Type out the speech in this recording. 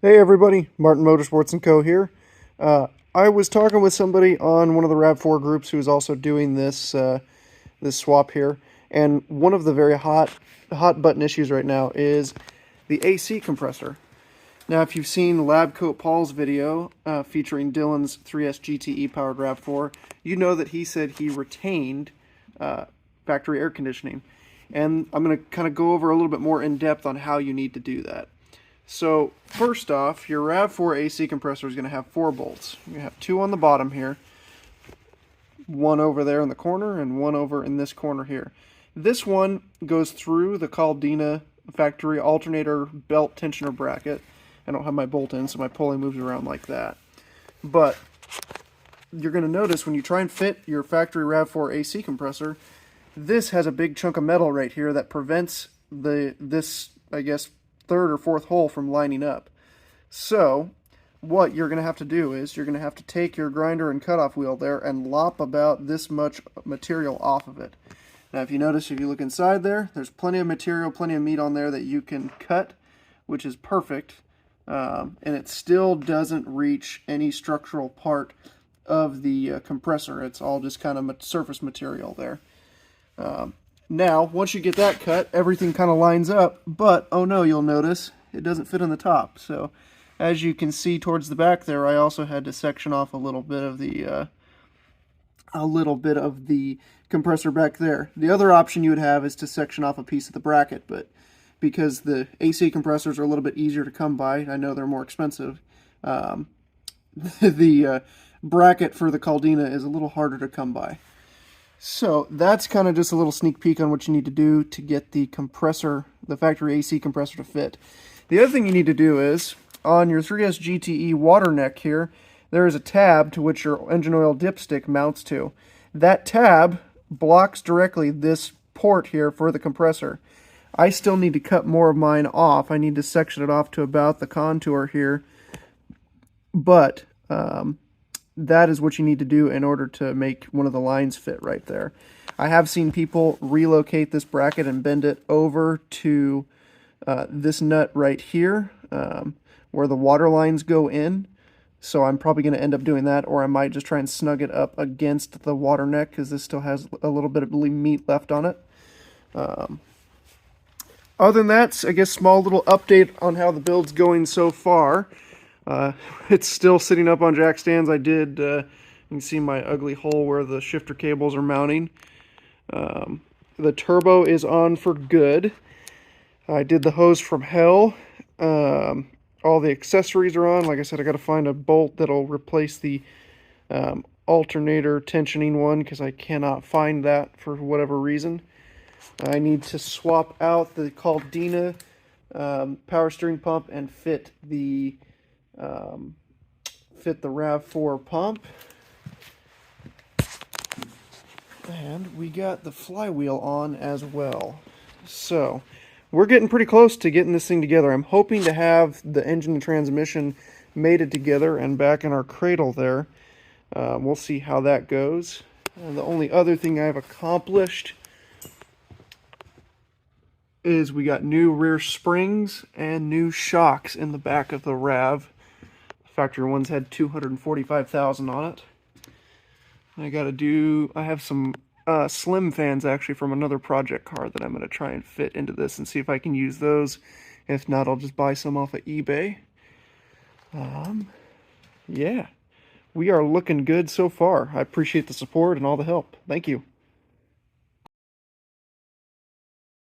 Hey everybody, Martin Motorsports & Co. here. I was talking with somebody on one of the RAV4 groups who is also doing this swap here, and one of the very hot button issues right now is the AC compressor. Now, if you've seen Lab Coat Paul's video featuring Dylan's 3S GTE powered RAV4, you know that he said he retained factory air conditioning, and I'm going to kind of go over a little bit more in depth on how you need to do that. So first off, your RAV4 AC compressor is going to have 4 bolts. You have 2 on the bottom here, one over there in the corner, and one over in this corner here. This one goes through the Caldina factory alternator belt tensioner bracket. I don't have my bolt in, so my pulley moves around like that. But you're going to notice when you try and fit your factory RAV4 AC compressor, this has a big chunk of metal right here that prevents this, I guess, third or fourth hole from lining up. So what you're going to have to do is you're going to have to take your grinder and cutoff wheel there and lop about this much material off of it. Now if you notice, if you look inside there, there's plenty of material, plenty of meat on there that you can cut, which is perfect, and it still doesn't reach any structural part of the compressor. It's all just kind of surface material there. Now, once you get that cut, everything kind of lines up, but, oh no, you'll notice it doesn't fit on the top. So, as you can see towards the back there, I also had to section off a little bit of the compressor back there. The other option you would have is to section off a piece of the bracket, but because the AC compressors are a little bit easier to come by, I know they're more expensive, the bracket for the Caldina is a little harder to come by. So that's kind of just a little sneak peek on what you need to do to get the compressor, the factory AC compressor, to fit. The other thing you need to do is, on your 3S GTE water neck here, there is a tab to which your engine oil dipstick mounts to. That tab blocks directly this port here for the compressor. I still need to cut more of mine off. I need to section it off to about the contour here, but that is what you need to do in order to make one of the lines fit right there. I have seen people relocate this bracket and bend it over to this nut right here, where the water lines go in. So I'm probably going to end up doing that, or I might just try and snug it up against the water neck because this still has a little bit of meat left on it. Other than that, I guess small little update on how the build's going so far. It's still sitting up on jack stands. I did, you can see my ugly hole where the shifter cables are mounting. The turbo is on for good. I did the hose from hell. All the accessories are on. Like I said, I got to find a bolt that'll replace the alternator tensioning one because I cannot find that for whatever reason. I need to swap out the Caldina power steering pump and fit the RAV4 pump. And we got the flywheel on as well. So we're getting pretty close to getting this thing together. I'm hoping to have the engine and transmission mated together and back in our cradle there. We'll see how that goes. And the only other thing I've accomplished is we got new rear springs and new shocks in the back of the RAV. Factory ones had 245,000 on it. I have some slim fans actually from another project car that I'm going to try and fit into this and see if I can use those. If not, I'll just buy some off of eBay. Yeah, we are looking good so far. I appreciate the support and all the help. Thank you.